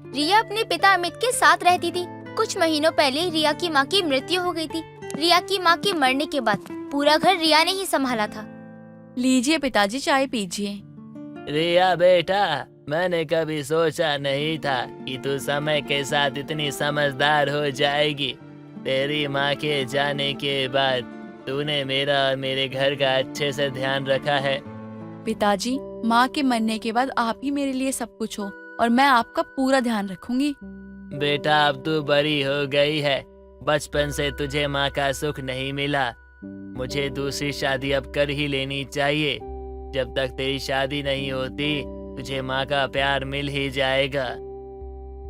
रिया अपने पिता अमित के साथ रहती थी। कुछ महीनों पहले रिया की माँ की मृत्यु हो गई थी। रिया की माँ के मरने के बाद पूरा घर रिया ने ही संभाला था। लीजिए पिताजी, चाय पीजिए। रिया बेटा, मैंने कभी सोचा नहीं था कि तू समय के साथ इतनी समझदार हो जाएगी। तेरी माँ के जाने के बाद तूने मेरा और मेरे घर का अच्छे से ध्यान रखा है। पिताजी, माँ के मरने के बाद आप ही मेरे लिए सब कुछ हो और मैं आपका पूरा ध्यान रखूंगी। बेटा, अब तू बड़ी हो गई है। बचपन से तुझे माँ का सुख नहीं मिला। मुझे दूसरी शादी अब कर ही लेनी चाहिए। जब तक तेरी शादी नहीं होती तुझे माँ का प्यार मिल ही जाएगा।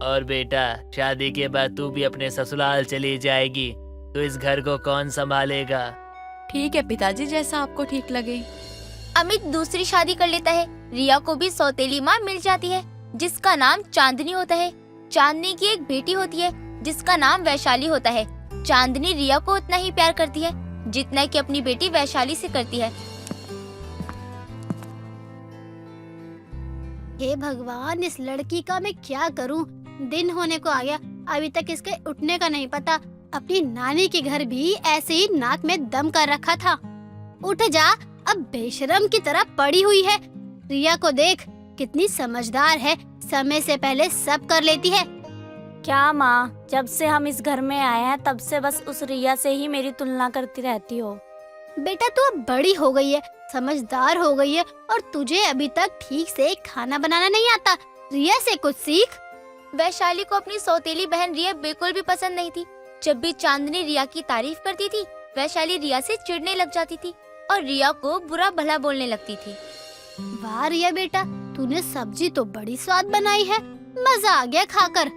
और बेटा, शादी के बाद तू भी अपने ससुराल चली जाएगी, तो इस घर को कौन संभालेगा? ठीक है पिताजी, जैसा आपको ठीक लगे। अमित दूसरी शादी कर लेता है। रिया को भी सौतेली माँ मिल जाती है जिसका नाम चांदनी होता है। चांदनी की एक बेटी होती है जिसका नाम वैशाली होता है। चांदनी रिया को उतना ही प्यार करती है जितना कि अपनी बेटी वैशाली से करती है। हे भगवान, इस लड़की का मैं क्या करूं? दिन होने को आ गया, अभी तक इसके उठने का नहीं पता। अपनी नानी के घर भी ऐसे ही नाक में दम कर रखा था। उठ जा, अब बेशरम की तरह पड़ी हुई है। रिया को देख, कितनी समझदार है, समय से पहले सब कर लेती है। क्या माँ, जब से हम इस घर में आए हैं तब से बस उस रिया से ही मेरी तुलना करती रहती हो। बेटा, तू अब बड़ी हो गई है, समझदार हो गई है और तुझे अभी तक ठीक से खाना बनाना नहीं आता। रिया से कुछ सीख। वैशाली को अपनी सौतेली बहन रिया बिल्कुल भी पसंद नहीं थी। जब भी चांदनी रिया की तारीफ करती थी, वैशाली रिया से चिढ़ने लग जाती थी और रिया को बुरा भला बोलने लगती थी। वाह रिया बेटा, तूने सब्जी तो बड़ी स्वाद बनाई है, मजा आ गया खाकर।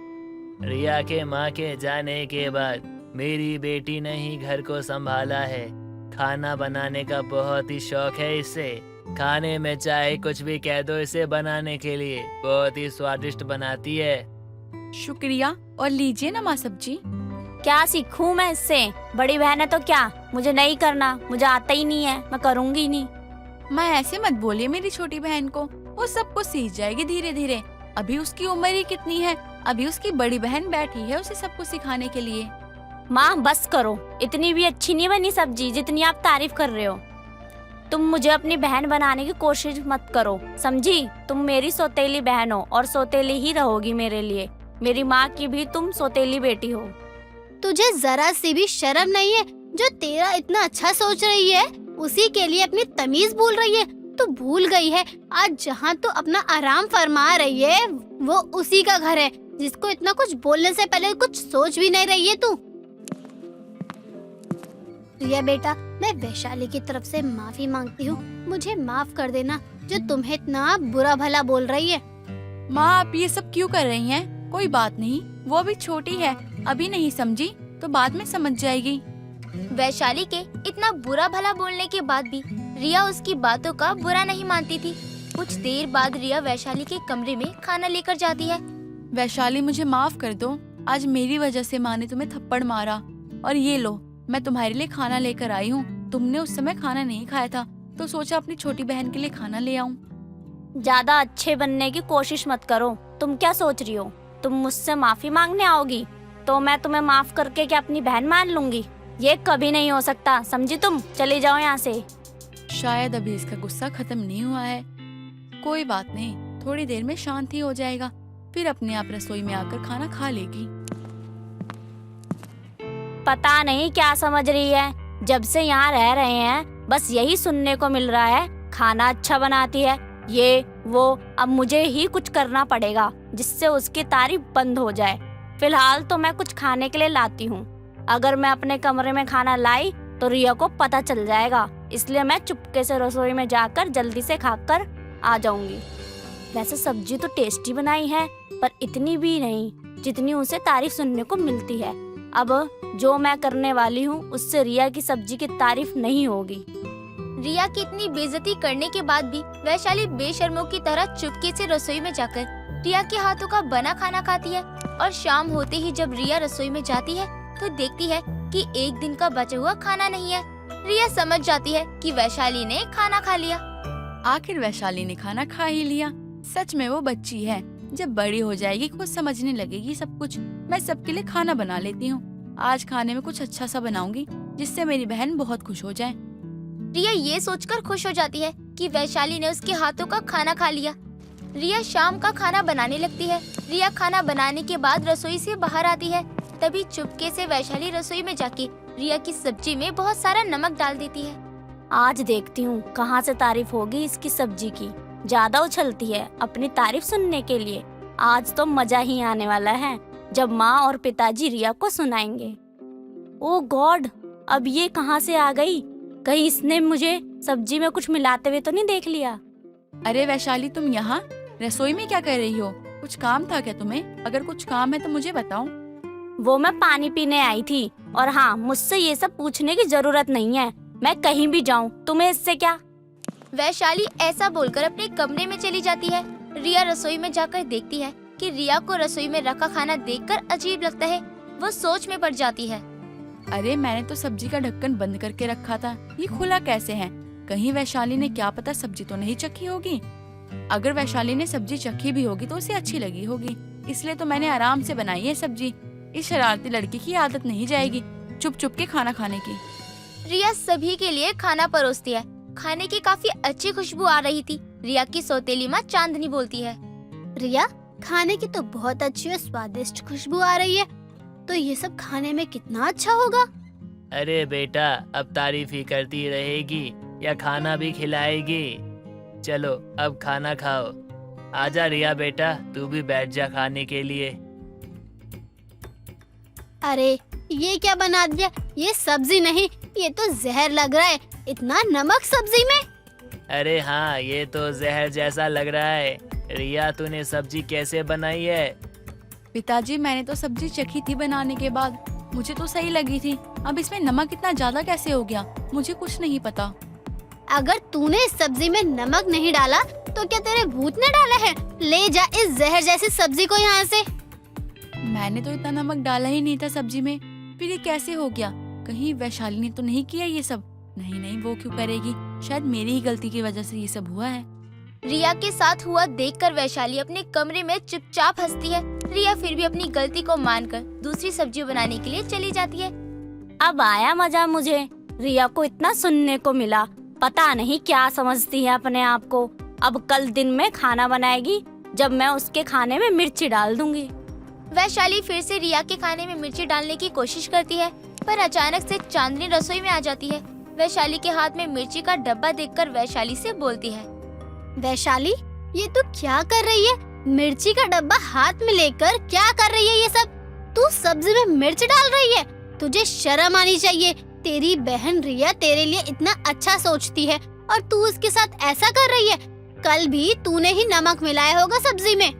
रिया के माँ के जाने के बाद मेरी बेटी ने ही घर को संभाला है। खाना बनाने का बहुत ही शौक है इसे। खाने में चाहे कुछ भी कह दो इसे बनाने के लिए, बहुत ही स्वादिष्ट बनाती है। शुक्रिया, और लीजिए ना माँ सब्जी। क्या सीखूं मैं इससे? बड़ी बहन है तो क्या, मुझे नहीं करना, मुझे आता ही नहीं है, मैं करूँगी नहीं। मैं ऐसे मत बोलिए मेरी छोटी बहन को, वो सब कुछ सीख जाएगी धीरे धीरे। अभी उसकी उम्र ही कितनी है, अभी उसकी बड़ी बहन बैठी है उसे सब कुछ सिखाने के लिए। माँ बस करो, इतनी भी अच्छी नहीं बनी सब्जी जितनी आप तारीफ कर रहे हो। तुम मुझे अपनी बहन बनाने की कोशिश मत करो, समझी? तुम मेरी सौतेली बहन हो और सौतेली ही रहोगी मेरे लिए। मेरी माँ की भी तुम सौतेली बेटी हो। तुझे जरा सी भी शर्म नहीं है? जो तेरा इतना अच्छा सोच रही है उसी के लिए अपनी तमीज भूल रही है। तू भूल गई है आज जहाँ तू अपना आराम फरमा रही है वो उसी का घर है जिसको इतना कुछ बोलने से पहले कुछ सोच भी नहीं रही है तू। रिया बेटा, मैं वैशाली की तरफ से माफी मांगती हूँ। मुझे माफ कर देना जो तुम्हें इतना बुरा भला बोल रही है। माँ आप ये सब क्यों कर रही हैं? कोई बात नहीं, वो अभी छोटी है, अभी नहीं समझी तो बाद में समझ जाएगी। वैशाली के इतना बुरा भला बोलने के बाद भी रिया उसकी बातों का बुरा नहीं मानती थी। कुछ देर बाद रिया वैशाली के कमरे में खाना लेकर जाती है। वैशाली मुझे माफ कर दो, आज मेरी वजह से माँ ने तुम्हें थप्पड़ मारा। और ये लो, मैं तुम्हारे लिए खाना लेकर आई हूँ। तुमने उस समय खाना नहीं खाया था तो सोचा अपनी छोटी बहन के लिए खाना ले आऊं। ज्यादा अच्छे बनने की कोशिश मत करो। तुम क्या सोच रही हो? तुम मुझसे माफी मांगने आओगी तो मैं तुम्हें माफ करके क्या अपनी बहन मान लूंगी? ये कभी नहीं हो सकता, समझी? तुम चली जाओ यहाँ से। शायद अभी इसका गुस्सा खत्म नहीं हुआ है। कोई बात नहीं, थोड़ी देर में शांति हो जाएगा, फिर अपने आप रसोई में आकर खाना खा लेगी। पता नहीं क्या समझ रही है। जब से यहाँ रह रहे हैं बस यही सुनने को मिल रहा है, खाना अच्छा बनाती है, ये वो। अब मुझे ही कुछ करना पड़ेगा जिससे उसकी तारीफ बंद हो जाए। फिलहाल तो मैं कुछ खाने के लिए लाती हूँ। अगर मैं अपने कमरे में खाना लाई तो रिया को पता चल जाएगा, इसलिए मैं चुपके से रसोई में जाकर जल्दी से खाकर आ जाऊंगी। वैसे सब्जी तो टेस्टी बनाई है, पर इतनी भी नहीं जितनी उसे तारीफ सुनने को मिलती है। अब जो मैं करने वाली हूँ उससे रिया की सब्जी की तारीफ नहीं होगी। रिया की इतनी बेइज्जती करने के बाद भी वैशाली बेशर्मों की तरह चुपके से रसोई में जाकर रिया के हाथों का बना खाना खाती है। और शाम होते ही जब रिया रसोई में जाती है तो देखती है कि एक दिन का बचा हुआ खाना नहीं है। रिया समझ जाती है कि वैशाली ने खाना खा लिया। आखिर वैशाली ने खाना खा ही लिया। सच में वो बच्ची है, जब बड़ी हो जाएगी खुद समझने लगेगी सब कुछ। मैं सबके लिए खाना बना लेती हूँ। आज खाने में कुछ अच्छा सा बनाऊंगी जिससे मेरी बहन बहुत खुश हो जाए। रिया ये सोचकर खुश हो जाती है कि वैशाली ने उसके हाथों का खाना खा लिया। रिया शाम का खाना बनाने लगती है। रिया खाना बनाने के बाद रसोई से बाहर आती है। तभी चुपके से वैशाली रसोई में जाके रिया की सब्जी में बहुत सारा नमक डाल देती है। आज देखती हूँ कहाँ से तारीफ होगी इसकी सब्जी की। ज्यादा उछलती है अपनी तारीफ सुनने के लिए। आज तो मजा ही आने वाला है जब माँ और पिताजी रिया को सुनाएंगे। ओ गॉड, अब ये कहाँ से आ गई? कहीं इसने मुझे सब्जी में कुछ मिलाते हुए तो नहीं देख लिया? अरे वैशाली, तुम यहाँ रसोई में क्या कर रही हो? कुछ काम था क्या तुम्हें? अगर कुछ काम है तो मुझे बताओ। वो मैं पानी पीने आई थी। और हाँ, मुझसे ये सब पूछने की जरूरत नहीं है। मैं कहीं भी जाऊँ, तुम्हें इससे क्या? वैशाली ऐसा बोलकर अपने कमरे में चली जाती है। रिया रसोई में जाकर देखती है कि रिया को रसोई में रखा खाना देखकर अजीब लगता है। वो सोच में पड़ जाती है। अरे मैंने तो सब्जी का ढक्कन बंद करके रखा था, ये खुला कैसे है? कहीं वैशाली ने क्या पता सब्जी तो नहीं चखी होगी। अगर वैशाली ने सब्जी चखी भी होगी तो उसे अच्छी लगी होगी, इसलिए तो मैंने आराम से बनाई है सब्जी। इस शरारती लड़की की आदत नहीं जाएगी चुप चुप के खाना खाने की। रिया सभी के लिए खाना परोसती है। खाने की काफी अच्छी खुशबू आ रही थी। रिया की सौतेली माँ चांदनी बोलती है, रिया, खाने की तो बहुत अच्छी और स्वादिष्ट खुशबू आ रही है। तो ये सब खाने में कितना अच्छा होगा। अरे बेटा, अब तारीफ ही करती रहेगी या खाना भी खिलाएगी? चलो अब खाना खाओ। आजा रिया बेटा, तू भी बैठ जा खाने के लिए। अरे ये क्या बना दिया? ये सब्जी नहीं, ये तो जहर लग रहा है। इतना नमक सब्जी में? अरे हाँ, ये तो जहर जैसा लग रहा है। रिया, तूने सब्जी कैसे बनाई है? पिताजी, मैंने तो सब्जी चखी थी बनाने के बाद, मुझे तो सही लगी थी। अब इसमें नमक इतना ज्यादा कैसे हो गया, मुझे कुछ नहीं पता। अगर तूने इस सब्जी में नमक नहीं डाला तो क्या तेरे भूत ने डाला है? ले जा इस जहर जैसी सब्जी को यहाँ से। मैंने तो इतना नमक डाला ही नहीं था सब्जी में, फिर ये कैसे हो गया? कहीं वैशाली ने तो नहीं किया ये सब? नहीं नहीं, वो क्यों करेगी? शायद मेरी ही गलती की वजह से ये सब हुआ है। रिया के साथ हुआ देखकर वैशाली अपने कमरे में चुपचाप हंसती है। रिया फिर भी अपनी गलती को मानकर दूसरी सब्जी बनाने के लिए चली जाती है। अब आया मजा मुझे। रिया को इतना सुनने को मिला, पता नहीं क्या समझती है अपने आप को। अब कल दिन में खाना बनाएगी जब मैं उसके खाने में मिर्ची डाल दूंगी। वैशाली फिर से रिया के खाने में मिर्ची डालने की कोशिश करती है, पर अचानक से चांदनी रसोई में आ जाती है। वैशाली के हाथ में मिर्ची का डब्बा देखकर वैशाली से बोलती है, वैशाली, ये तू क्या कर रही है? मिर्ची का डब्बा हाथ में लेकर क्या कर रही है ये सब? तू सब्जी में मिर्च डाल रही है? तुझे शर्म आनी चाहिए। तेरी बहन रिया तेरे लिए इतना अच्छा सोचती है और तू उसके साथ ऐसा कर रही है। कल भी तूने ही नमक मिलाया होगा सब्जी में।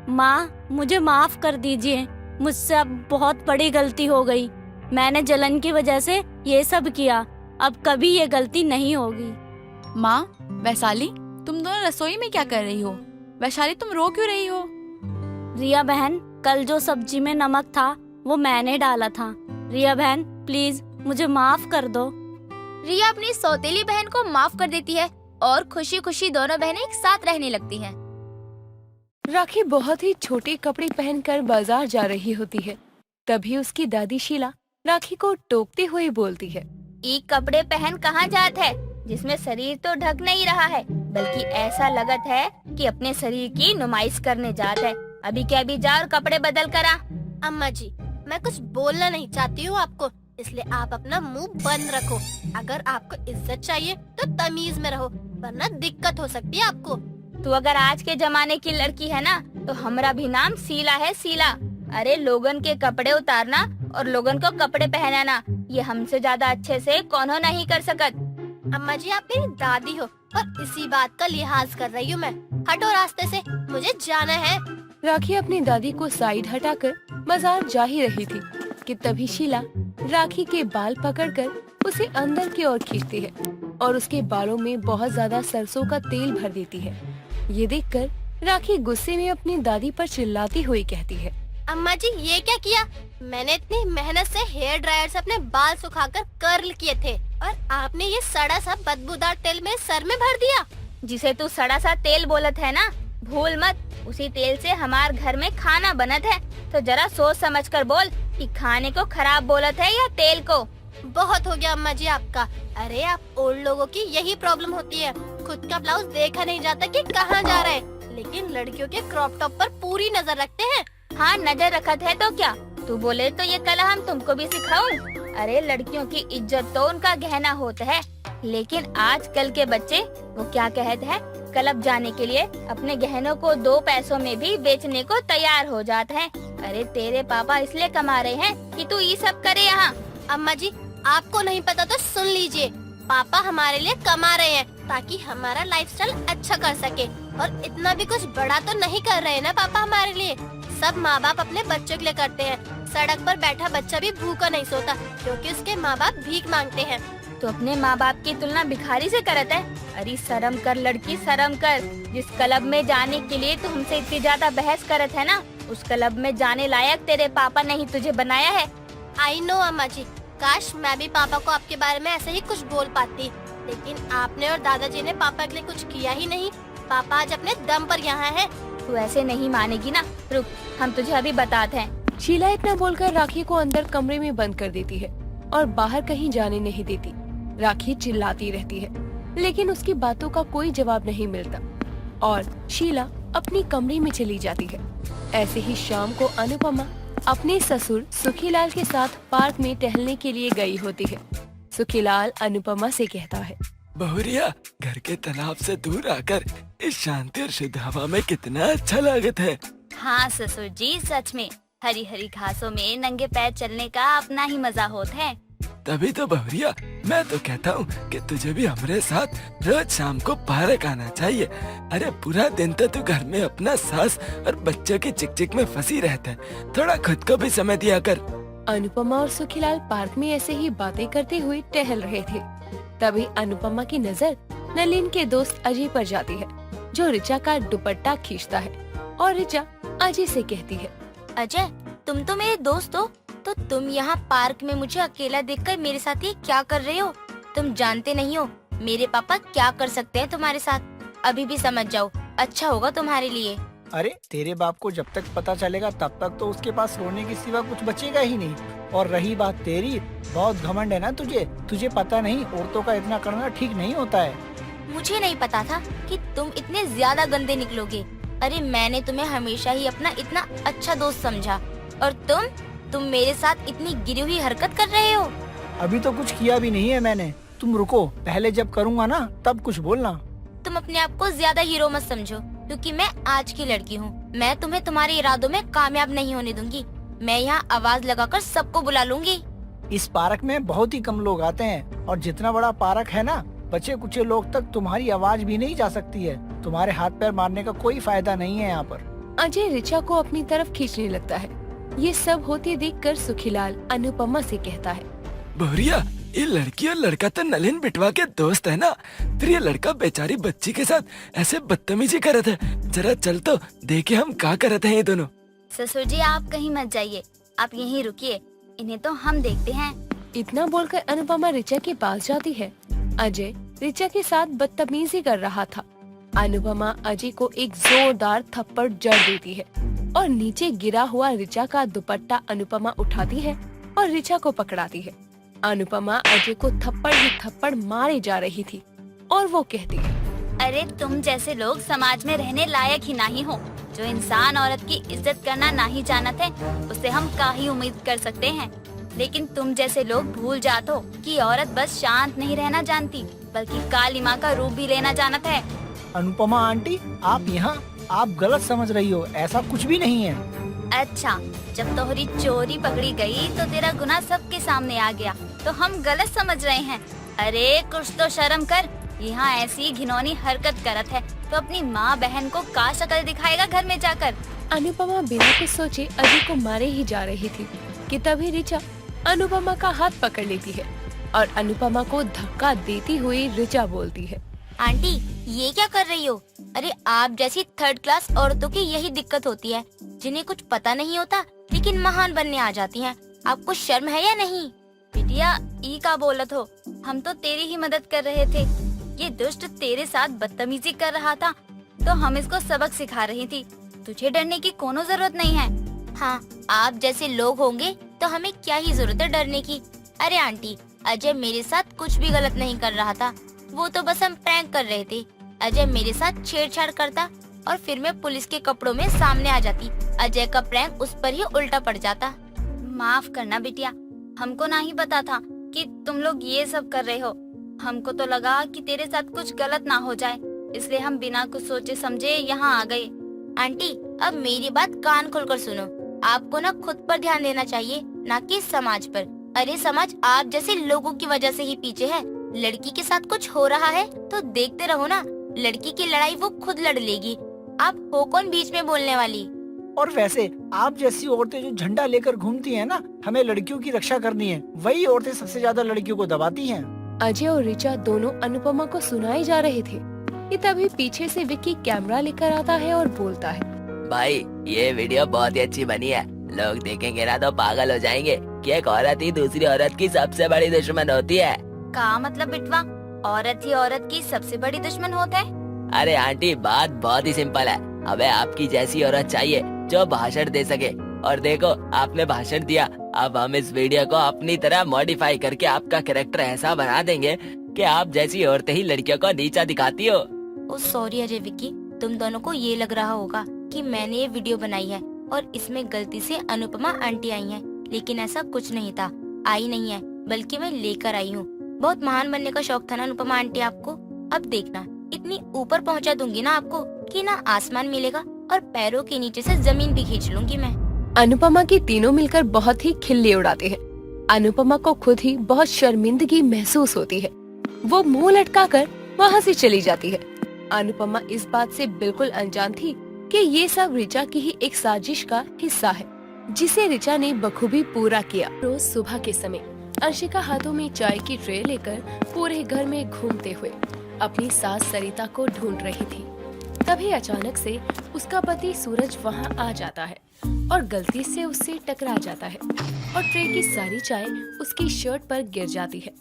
माँ, मुझे माफ कर दीजिए। मुझसे अब बहुत बड़ी गलती हो गई। मैंने जलन की वजह से ये सब किया। अब कभी ये गलती नहीं होगी। माँ, वैशाली, तुम दोनों रसोई में क्या कर रही हो? वैशाली, तुम रो क्यों रही हो? रिया बहन, कल जो सब्जी में नमक था वो मैंने डाला था। रिया बहन, प्लीज मुझे माफ कर दो। रिया अपनी सौतेली बहन को माफ कर देती है और खुशी खुशी दोनों बहनें एक साथ रहने लगती हैं। राखी बहुत ही छोटे कपड़े पहनकर बाजार जा रही होती है। तभी उसकी दादी शीला राखी को टोकते हुए बोलती है, ये कपड़े पहन कहाँ जात है, जिसमें शरीर तो ढक नहीं रहा है, बल्कि ऐसा लगत है कि अपने शरीर की नुमाइश करने जात है। अभी क्या भी जा और कपड़े बदल कर आ। अम्मा जी, मैं कुछ बोलना नहीं चाहती हूँ आपको, इसलिए आप अपना मुंह बंद रखो। अगर आपको इज्जत चाहिए तो तमीज में रहो, वरना दिक्कत हो सकती है आपको। तू अगर आज के जमाने की लड़की है ना, तो हमारा भी नाम शीला है, शीला। अरे लोगन के कपड़े उतारना और लोगन को कपड़े पहनाना, ये हमसे ज्यादा अच्छे से कौनो नहीं कर सकत। अम्मा जी, आप मेरी दादी हो और इसी बात का लिहाज कर रही हूँ मैं। हटो रास्ते से, मुझे जाना है। राखी अपनी दादी को साइड हटाकर बाजार जा ही रही थी कि तभी शीला राखी के बाल पकड़कर उसे अंदर की ओर खींचती है और उसके बालों में बहुत ज्यादा सरसों का तेल भर देती है। ये देखकर राखी गुस्से में अपनी दादी पर चिल्लाती हुई कहती है, अम्मा जी, ये क्या किया? मैंने इतनी मेहनत से हेयर ड्रायर से अपने बाल सुखाकर कर्ल किए थे और आपने ये सड़ा सा बदबूदार तेल मेरे सर में भर दिया। जिसे तू सड़ा सा तेल बोलत है ना, भूल मत, उसी तेल से हमार घर में खाना बनत है, तो जरा सोच समझ कर बोल कि खाने को खराब बोलत है या तेल को। बहुत हो गया अम्मा जी आपका। अरे आप ओल्ड लोगों की यही प्रॉब्लम होती है, खुद का ब्लाउज देखा नहीं जाता कि कहाँ जा रहा है, लेकिन लड़कियों के क्रॉप टॉप पर पूरी नजर रखते हैं। हाँ, नजर रखत है तो क्या, तू बोले तो ये कला हम तुमको भी सिखाऊं। अरे लड़कियों की इज्जत तो उनका गहना होता है, लेकिन आजकल के बच्चे वो क्या कहते हैं, क्लब जाने के लिए अपने गहनों को 2 पैसों में भी बेचने को तैयार हो जाते हैं। अरे तेरे पापा इसलिए कमा रहे हैं कि तू ये सब करे यहाँ। अम्मा जी आपको नहीं पता तो सुन लीजिए, पापा हमारे लिए कमा रहे हैं ताकि हमारा लाइफस्टाइल अच्छा कर सके, और इतना भी कुछ बड़ा तो नहीं कर रहे हैं ना पापा हमारे लिए। सब माँ बाप अपने बच्चों के लिए करते हैं। सड़क पर बैठा बच्चा भी भूखा नहीं सोता क्योंकि उसके माँ बाप भीख मांगते हैं। तो अपने माँ बाप की तुलना भिखारी से करत है। अरे शर्म कर लड़की, शर्म कर। जिस क्लब में जाने के लिए तू हमसे इतनी ज्यादा बहस करत है ना, उस क्लब में जाने लायक तेरे पापा ने ही तुझे बनाया है। आई नो अम्मा जी, काश मैं भी पापा को आपके बारे में ऐसे ही कुछ बोल पाती, लेकिन आपने और दादाजी ने पापा के लिए कुछ किया ही नहीं। पापा आज अपने दम पर यहाँ है। तू ऐसे नहीं मानेगी ना, रुक हम तुझे अभी बताते हैं। शीला इतना बोलकर राखी को अंदर कमरे में बंद कर देती है और बाहर कहीं जाने नहीं देती। राखी चिल्लाती रहती है, लेकिन उसकी बातों का कोई जवाब नहीं मिलता और शीला अपनी कमरे में चली जाती है। ऐसे ही शाम को अनुपमा अपने ससुर सुखीलाल के साथ पार्क में टहलने के लिए गई होती है। सुखीलाल अनुपमा से कहता है, बहुरिया, घर के तनाव से दूर आकर इस शांति और शुद्ध हवा में कितना अच्छा लागत है। हाँ ससुर जी, सच में हरी हरी घासों में नंगे पैर चलने का अपना ही मजा होता है। तभी तो बहुरिया, मैं तो कहता हूँ कि तुझे भी हमारे साथ रोज शाम को पार्क आना चाहिए। अरे पूरा दिन तो तू घर में अपना सास और बच्चों की चिक में फंसी रहता है, थोड़ा खुद को भी समय दिया कर। अनुपमा और सुखीलाल पार्क में ऐसे ही बातें करते हुए टहल रहे थे। तभी अनुपमा की नजर नलिन के दोस्त अजय पर जाती है, जो ऋचा का दुपट्टा खींचता है और ऋचा अजय से कहती है, अजय, तुम तो मेरे दोस्त हो, तो तुम यहाँ पार्क में मुझे अकेला देखकर मेरे साथ ये क्या कर रहे हो? तुम जानते नहीं हो मेरे पापा क्या कर सकते हैं तुम्हारे साथ। अभी भी समझ जाओ, अच्छा होगा तुम्हारे लिए। अरे तेरे बाप को जब तक पता चलेगा तब तक तो उसके पास रोने के सिवा कुछ बचेगा ही नहीं। और रही बात तेरी, बहुत घमंड है ना तुझे पता नहीं औरतों का इतना करना ठीक नहीं होता है। मुझे नहीं पता था कि तुम इतने ज्यादा गंदे निकलोगे। अरे मैंने तुम्हें हमेशा ही अपना इतना अच्छा दोस्त समझा, और तुम मेरे साथ इतनी गिरी हुई हरकत कर रहे हो। अभी तो कुछ किया भी नहीं है मैंने, तुम रुको, पहले जब करूँगा ना तब कुछ बोलना। तुम अपने आप को ज्यादा हीरो मत समझो, क्योंकि मैं आज की लड़की हूँ। मैं तुम्हें तुम्हारे इरादों में कामयाब नहीं होने दूंगी। मैं यहाँ आवाज लगाकर सबको बुला लूंगी। इस पार्क में बहुत ही कम लोग आते हैं, और जितना बड़ा पार्क है ना, बचे कुछ लोग तक तुम्हारी आवाज भी नहीं जा सकती है। तुम्हारे हाथ पैर मारने का कोई फायदा नहीं है यहाँ पर। अजय ऋचा को अपनी तरफ खींचने लगता है। ये सब होते देखकर सुखीलाल अनुपमा से कहता है, बहुरिया, ये लड़की और लड़का तो नलिन बिटवा के दोस्त है ना, फिर ये लड़का बेचारी बच्ची के साथ ऐसे बदतमीजी करत है। जरा चल तो देखे हम क्या करते हैं ये दोनों। ससुर जी, आप कहीं मत जाइए, आप यहीं रुकिए, इन्हें तो हम देखते हैं। इतना बोलकर अनुपमा ऋचा के पास जाती है। अजय ऋचा के साथ बदतमीजी कर रहा था। अनुपमा अजय को एक जोरदार थप्पड़ जड़ देती है और नीचे गिरा हुआ ऋचा का दुपट्टा अनुपमा उठाती है और ऋचा को पकड़ाती है। अनुपमा अजय को थप्पड़ ही थप्पड़ मारे जा रही थी और वो कहती है, अरे तुम जैसे लोग समाज में रहने लायक ही नहीं हो। जो इंसान औरत की इज्जत करना नहीं जानते हैं, उससे हम क्या ही उम्मीद कर सकते हैं। लेकिन तुम जैसे लोग भूल जाते हो कि औरत बस शांत नहीं रहना जानती, बल्कि काली माँ का रूप भी लेना जानत है। अनुपमा आंटी, आप यहाँ, आप गलत समझ रही हो, ऐसा कुछ भी नहीं है। अच्छा, जब तोहरी चोरी पकड़ी गई तो तेरा गुनाह सबके सामने आ गया, तो हम गलत समझ रहे हैं। अरे कुछ तो शर्म कर, यहाँ ऐसी घिनौनी हरकत करत है तो अपनी माँ बहन को का शक्ल दिखाएगा घर में जाकर। अनुपमा बिना कुछ सोचे अजय को मारे ही जा रही थी कि तभी ऋचा अनुपमा का हाथ पकड़ लेती है और अनुपमा को धक्का देती हुई ऋचा बोलती है, आंटी, ये क्या कर रही हो? अरे आप जैसी 3rd क्लास औरतों की यही दिक्कत होती है, जिन्हें कुछ पता नहीं होता लेकिन महान बनने आ जाती हैं। आपको शर्म है या नहीं? बिटिया, ई का बोलत हो, हम तो तेरी ही मदद कर रहे थे। ये दुष्ट तेरे साथ बदतमीजी कर रहा था तो हम इसको सबक सिखा रही थी। तुझे डरने की कोनो जरूरत नहीं है। हाँ, आप जैसे लोग होंगे तो हमें क्या ही जरूरत है डरने की। अरे आंटी, अजय मेरे साथ कुछ भी गलत नहीं कर रहा था, वो तो बस हम प्रैंक कर रहे थे। अजय मेरे साथ छेड़छाड़ करता और फिर मैं पुलिस के कपड़ों में सामने आ जाती। अजय का प्रैंक उस पर ही उल्टा पड़ जाता। माफ करना बिटिया, हमको ना ही पता था कि तुम लोग ये सब कर रहे हो। हमको तो लगा कि तेरे साथ कुछ गलत ना हो जाए, इसलिए हम बिना कुछ सोचे समझे यहाँ आ गए। आंटी, अब मेरी बात कान खोलकर सुनो। आपको ना खुद पर ध्यान देना चाहिए, ना कि समाज पर। अरे समाज आप जैसे लोगों की वजह से ही पीछे है। लड़की के साथ कुछ हो रहा है तो देखते रहो ना, लड़की की लड़ाई वो खुद लड़ लेगी। आप हो कौन बीच में बोलने वाली। और वैसे आप जैसी औरतें जो झंडा लेकर घूमती हैं ना, हमें लड़कियों की रक्षा करनी है, वही औरतें सबसे ज्यादा लड़कियों को दबाती हैं। अजय और ऋचा दोनों अनुपमा को सुनाए जा रहे थे कि तभी पीछे से विक्की कैमरा लेकर आता है और बोलता है, भाई ये वीडियो बहुत ही अच्छी बनी है, लोग देखेंगे ना तो पागल हो जाएंगे कि एक औरत ही दूसरी औरत की सबसे बड़ी दुश्मन होती है। का मतलब बिटवा, औरत ही औरत की सबसे बड़ी दुश्मन होता है? अरे आंटी, बात बहुत ही सिंपल है। हमें आपकी जैसी औरत चाहिए जो भाषण दे सके। और देखो, आपने भाषण दिया, अब हम इस वीडियो को अपनी तरह मॉडिफाई करके आपका कैरेक्टर ऐसा बना देंगे कि आप जैसी औरतें ही लड़कियों को नीचा दिखाती हो। ओ सॉरी अजय विक्की, तुम दोनों को ये लग रहा होगा कि मैंने ये वीडियो बनाई है और इसमें गलती से अनुपमा आंटी आई हैं, लेकिन ऐसा कुछ नहीं था। आई नहीं है, बल्कि मैं लेकर आई हूँ। बहुत महान बनने का शौक था ना अनुपमा आंटी आपको। अब देखना, इतनी ऊपर पहुँचा दूंगी ना आपको कि ना आसमान मिलेगा और पैरों के नीचे से जमीन भी खींच लूंगी मैं। अनुपमा की तीनों मिलकर बहुत ही खिल्ली उड़ाते हैं। अनुपमा को खुद ही बहुत शर्मिंदगी महसूस होती है। वो मुंह लटकाकर वहाँ से चली जाती है। अनुपमा इस बात से बिल्कुल अनजान थी कि ये सब ऋचा की ही एक साजिश का हिस्सा है, जिसे ऋचा ने बखूबी पूरा किया। रोज सुबह के समय अंशिका हाथों में चाय की ट्रे लेकर पूरे घर में घूमते हुए अपनी सास सरिता को ढूंढ रही थी। तभी अचानक से उसका पति सूरज वहाँ आ जाता है और गलती से उससे टकरा जाता है और ट्रे की सारी चाय उसकी शर्ट पर गिर जाती है।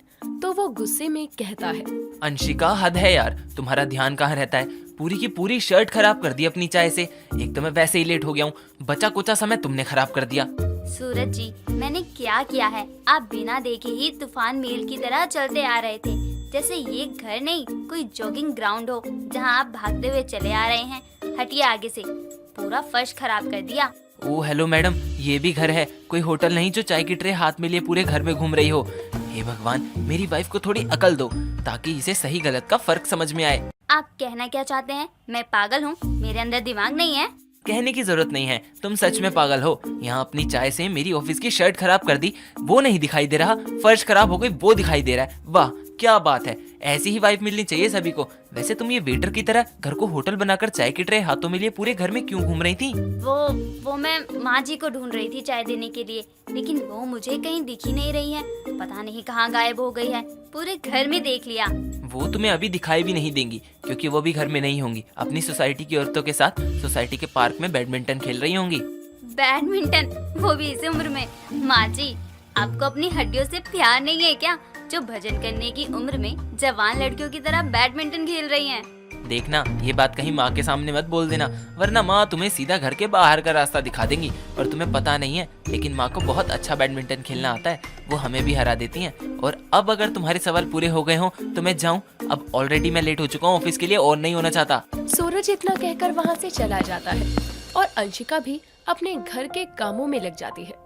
तो वो गुस्से में कहता है, अंशिका, हद है यार, तुम्हारा ध्यान कहाँ रहता है? पूरी की पूरी शर्ट खराब कर दी अपनी चाय से। एक तो मैं वैसे ही लेट हो गया हूँ, बचा कुचा समय तुमने खराब कर दिया। सूरज जी, मैंने क्या किया है? आप बिना देखे ही तूफान मेल की तरह चलते आ रहे थे, जैसे ये घर नहीं कोई जॉगिंग ग्राउंड हो जहाँ आप भागते हुए चले आ रहे हैं। हटिए आगे से, पूरा फर्श खराब कर दिया। ओ हेलो मैडम, ये भी घर है, कोई होटल नहीं जो चाय की ट्रे हाथ में लिए पूरे घर में घूम रही हो। हे भगवान, मेरी वाइफ को थोड़ी अकल दो ताकि इसे सही गलत का फर्क समझ में आए। आप कहना क्या चाहते हैं? मैं पागल हूँ? मेरे अंदर दिमाग नहीं है? कहने की जरूरत नहीं है, तुम सच में पागल हो। यहाँ अपनी चाय से मेरी ऑफिस की शर्ट खराब कर दी, वो नहीं दिखाई दे रहा, फर्श खराब हो गई वो दिखाई दे रहा है। वाह क्या बात है, ऐसी ही वाइफ मिलनी चाहिए सभी को। वैसे तुम ये वेटर की तरह घर को होटल बनाकर चाय की ट्रे हाथों में लिए पूरे घर में क्यों घूम रही थी? वो मैं माँ जी को ढूंढ रही थी चाय देने के लिए, लेकिन वो मुझे कहीं दिख ही नहीं रही है। पता नहीं कहाँ गायब हो गई है, पूरे घर में देख लिया। वो तुम्हें अभी दिखाई भी नहीं देंगी क्योंकि वो भी घर में नहीं होंगी, अपनी सोसाइटी की औरतों के साथ सोसाइटी के पार्क में बैडमिंटन खेल रही होंगी। बैडमिंटन, वो भी इस उम्र में? माँ जी, आपको अपनी हड्डियों से प्यार नहीं है क्या, जो भजन करने की उम्र में जवान लड़कियों की तरह बैडमिंटन खेल रही हैं? देखना, ये बात कहीं माँ के सामने मत बोल देना, वरना माँ तुम्हें सीधा घर के बाहर का रास्ता दिखा देंगी। और तुम्हें पता नहीं है, लेकिन माँ को बहुत अच्छा बैडमिंटन खेलना आता है, वो हमें भी हरा देती हैं। और अब अगर तुम्हारे सवाल पूरे हो गए हो तो मैं जाऊँ, अब ऑलरेडी मैं लेट हो चुका हूँ ऑफिस के लिए और नहीं होना चाहता। सूरज इतना कहकर वहाँ से चला जाता है और अंशिका भी अपने घर के कामों में लग जाती है।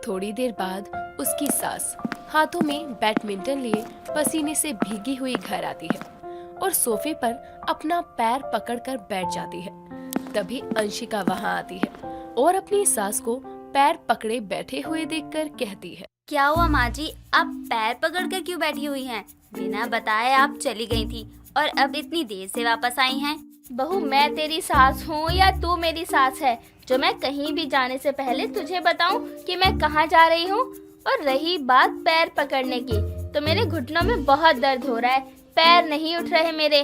थोड़ी देर बाद उसकी सास हाथों में बैडमिंटन लिए पसीने से भीगी हुई घर आती है और सोफे पर अपना पैर पकड़कर बैठ जाती है। तभी अंशिका वहाँ आती है और अपनी सास को पैर पकड़े बैठे हुए देखकर कहती है, क्या हुआ माँ जी, आप पैर पकड़कर क्यों बैठी हुई हैं? बिना बताए आप चली गई थी और अब इतनी देर से वापस आई हैं। बहू, मैं तेरी सास हूँ या तू मेरी सास है जो मैं कहीं भी जाने से पहले तुझे बताऊं कि मैं कहाँ जा रही हूँ? और रही बात पैर पकड़ने की, तो मेरे घुटनों में बहुत दर्द हो रहा है, पैर नहीं उठ रहे मेरे।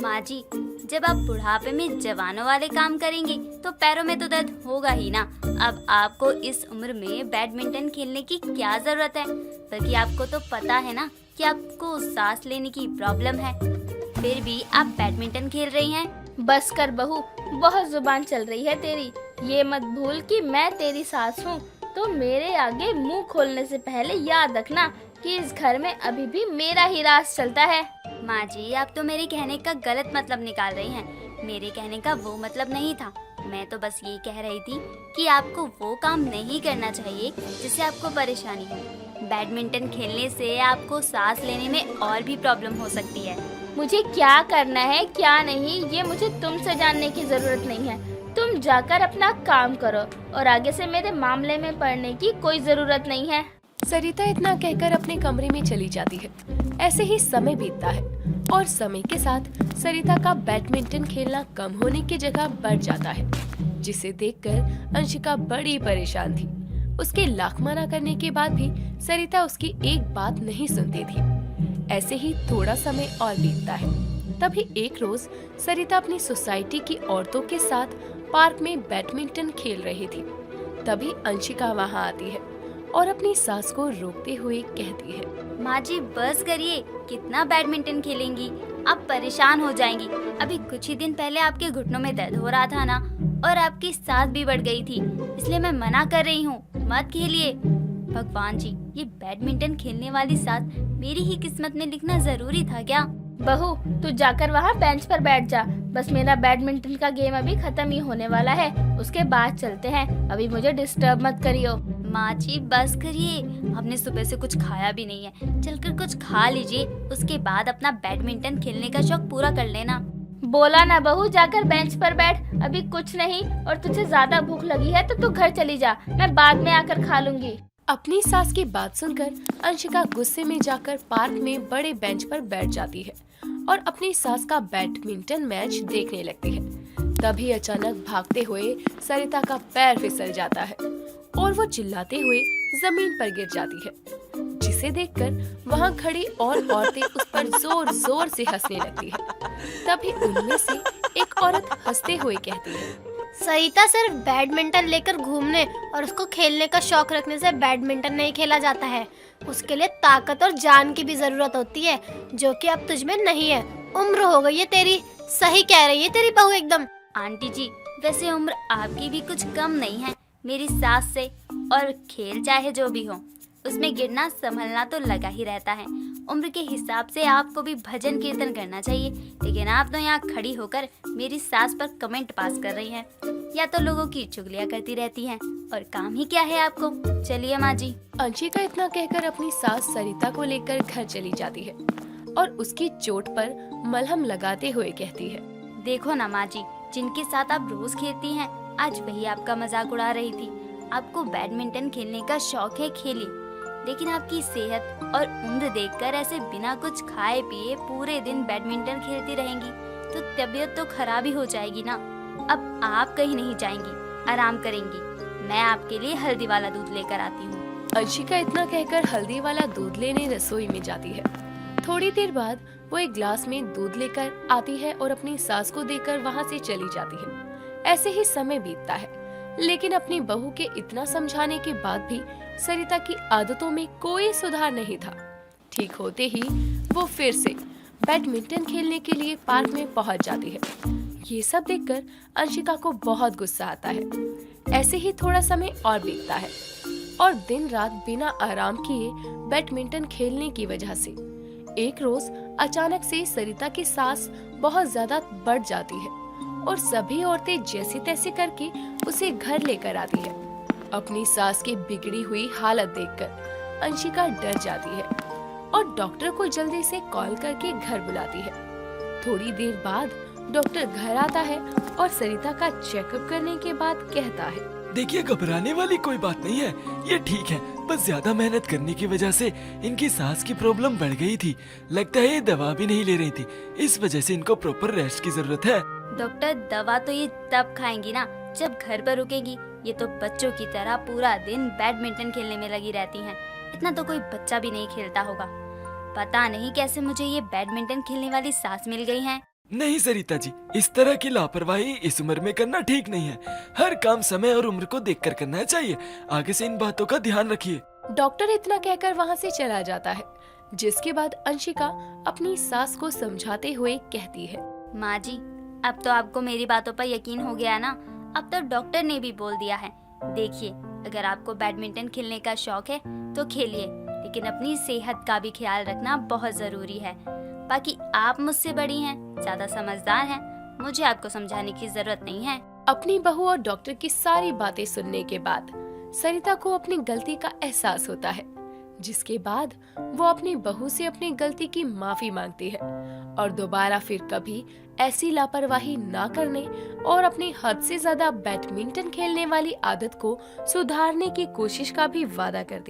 माँ जी, जब आप बुढ़ापे में जवानों वाले काम करेंगी तो पैरों में तो दर्द होगा ही ना। अब आपको इस उम्र में बैडमिंटन खेलने की क्या जरूरत है? बल्कि आपको तो पता है ना कि आपको सांस लेने की प्रॉब्लम है, फिर भी आप बैडमिंटन खेल रही हैं। बस कर बहू, बहुत जुबान चल रही है तेरी। ये मत भूल कि मैं तेरी सास हूँ, तो मेरे आगे मुंह खोलने से पहले याद रखना कि इस घर में अभी भी मेरा ही राज चलता है। माँ जी, आप तो मेरे कहने का गलत मतलब निकाल रही हैं। मेरे कहने का वो मतलब नहीं था। मैं तो बस ये कह रही थी कि आपको वो काम नहीं करना चाहिए जिससे आपको परेशानी हो। बैडमिंटन खेलने से आपको सांस लेने में और भी प्रॉब्लम हो सकती है। मुझे क्या करना है क्या नहीं ये मुझे तुमसे जानने की जरूरत नहीं है। तुम जाकर अपना काम करो और आगे से मेरे मामले में पड़ने की कोई जरूरत नहीं है। सरिता इतना कहकर अपने कमरे में चली जाती है। ऐसे ही समय बीतता है और समय के साथ सरिता का बैडमिंटन खेलना कम होने की जगह बढ़ जाता है, जिसे देखकर अंशिका बड़ी परेशान थी। उसके लाख मना करने के बाद भी सरिता उसकी एक बात नहीं सुनती थी। ऐसे ही थोड़ा समय और बीतता है। तभी एक रोज सरिता अपनी सोसाइटी की औरतों के साथ पार्क में बैडमिंटन खेल रही थी। तभी अंशिका वहां आती है और अपनी सास को रोकते हुए कहती है, माँ जी बस करिए, कितना बैडमिंटन खेलेंगी, आप परेशान हो जाएंगी। अभी कुछ ही दिन पहले आपके घुटनों में दर्द हो रहा था ना, और आपकी सांस भी बढ़ गई थी, इसलिए मैं मना कर रही हूँ, मत खेलिए। भगवान जी, ये बैडमिंटन खेलने वाली सास मेरी ही किस्मत में लिखना जरूरी था क्या? बहू, तू जाकर वहाँ बेंच पर बैठ जा। बस मेरा बैडमिंटन का गेम अभी खत्म ही होने वाला है, उसके बाद चलते हैं। अभी मुझे डिस्टर्ब मत करियो। माँ जी बस करिए, हमने सुबह से कुछ खाया भी नहीं है, चलकर कुछ खा लीजिए, उसके बाद अपना बैडमिंटन खेलने का शौक पूरा कर लेना। बोला ना बहू, जाकर बेंच पर बैठ। अभी कुछ नहीं, और तुझे ज्यादा भूख लगी है तो तू घर चली जा, मैं बाद में आकर खा लूंगी। अपनी सास की बात सुनकर अंशिका गुस्से में जाकर पार्क में बड़े बेंच पर बैठ जाती है और अपनी सास का बैडमिंटन मैच देखने लगती है। तभी अचानक भागते हुए सरिता का पैर फिसल जाता है और वो चिल्लाते हुए जमीन पर गिर जाती है, जिसे देखकर वहाँ खड़ी और औरतें उस पर जोर जोर से हंसने लगती है। तभी उनमें से एक औरत हंसते हुए कहती है, सरिता सिर्फ बैडमिंटन लेकर घूमने और उसको खेलने का शौक रखने से बैडमिंटन नहीं खेला जाता है। उसके लिए ताकत और जान की भी जरूरत होती है, जो कि अब तुझ में नहीं है। उम्र हो गई है तेरी। सही कह रही है तेरी बहू एकदम। आंटी जी, वैसे उम्र आपकी भी कुछ कम नहीं है मेरी सास से, और खेल चाहे जो भी हो, उसमें गिरना संभलना तो लगा ही रहता है। उम्र के हिसाब से आपको भी भजन कीर्तन करना चाहिए, लेकिन आप तो यहाँ खड़ी होकर मेरी सास पर कमेंट पास कर रही हैं, या तो लोगों की चुगलियाँ करती रहती हैं, और काम ही क्या है आपको। चलिए माँ जी। अंशिका इतना कहकर अपनी सास सरिता को लेकर घर चली जाती है और उसकी चोट पर मलहम लगाते हुए कहती है, देखो ना माँ जी, जिनके साथ आप रोज खेलती हैं, आज वही आपका मजाक उड़ा रही थी। आपको बैडमिंटन खेलने का शौक है, खेलिए, लेकिन आपकी सेहत और उम्र देखकर ऐसे बिना कुछ खाए पिए पूरे दिन बैडमिंटन खेलती रहेंगी तो तबीयत तो खराब ही हो जाएगी ना। अब आप कहीं नहीं जाएंगी, आराम करेंगी। मैं आपके लिए हल्दी वाला दूध लेकर आती हूँ। अंशिका इतना कहकर हल्दी वाला दूध लेने रसोई में जाती है। थोड़ी देर बाद वो एक ग्लास में दूध लेकर आती है और अपनी सास को देकर वहाँ से चली जाती है। ऐसे ही समय बीतता है, लेकिन अपनी बहू के इतना समझाने के बाद भी सरिता की आदतों में कोई सुधार नहीं था। ठीक होते ही वो फिर से बैडमिंटन खेलने के लिए पार्क में पहुंच जाती है। ये सब देखकर अंशिका को बहुत गुस्सा आता है। ऐसे ही थोड़ा समय और बीतता है और दिन रात बिना आराम किए बैडमिंटन खेलने की वजह से एक रोज अचानक से सरिता की सांस बहुत ज्यादा बढ़ जाती है और सभी औरतें जैसे तैसे करके उसे घर लेकर आती है। अपनी सास की बिगड़ी हुई हालत देखकर अंशिका डर जाती है और डॉक्टर को जल्दी से कॉल करके घर बुलाती है। थोड़ी देर बाद डॉक्टर घर आता है और सरिता का चेकअप करने के बाद कहता है, देखिए, घबराने वाली कोई बात नहीं है, ये ठीक है, बस ज्यादा मेहनत करने की वजह से इनकी सांस की प्रॉब्लम बढ़ गई थी। लगता है ये दवा भी नहीं ले रही थी, इस वजह से इनको प्रॉपर रेस्ट की जरूरत है। डॉक्टर, दवा तो ये तब खाएंगी ना जब घर पर रुकेगी। ये तो बच्चों की तरह पूरा दिन बैडमिंटन खेलने में लगी रहती हैं। इतना तो कोई बच्चा भी नहीं खेलता होगा। पता नहीं कैसे मुझे ये बैडमिंटन खेलने वाली सास मिल गई है। नहीं सरिता जी, इस तरह की लापरवाही इस उम्र में करना ठीक नहीं है। हर काम समय और उम्र को देखकर करना चाहिए। आगे से इन बातों का ध्यान रखिए। डॉक्टर इतना कहकर वहाँ से चला जाता है, जिसके बाद अंशिका अपनी सास को समझाते हुए कहती है, माँ जी, अब तो आपको मेरी बातों पर यकीन हो गया ना। अब तो डॉक्टर ने भी बोल दिया है। देखिए, अगर आपको बैडमिंटन खेलने का शौक है तो खेलिए, लेकिन अपनी सेहत का भी ख्याल रखना बहुत जरूरी है। बाकी आप मुझसे बड़ी हैं, ज्यादा समझदार हैं, मुझे आपको समझाने की जरूरत नहीं है। अपनी बहू और डॉक्टर की सारी बातें सुनने के बाद सरिता को अपनी गलती का एहसास होता है, जिसके बाद वो अपनी बहू से अपनी गलती की माफी मांगती है और दोबारा फिर कभी ऐसी लापरवाही ना करने और अपनी हद से ज्यादा बैडमिंटन खेलने वाली आदत को सुधारने की कोशिश का भी वादा करती है।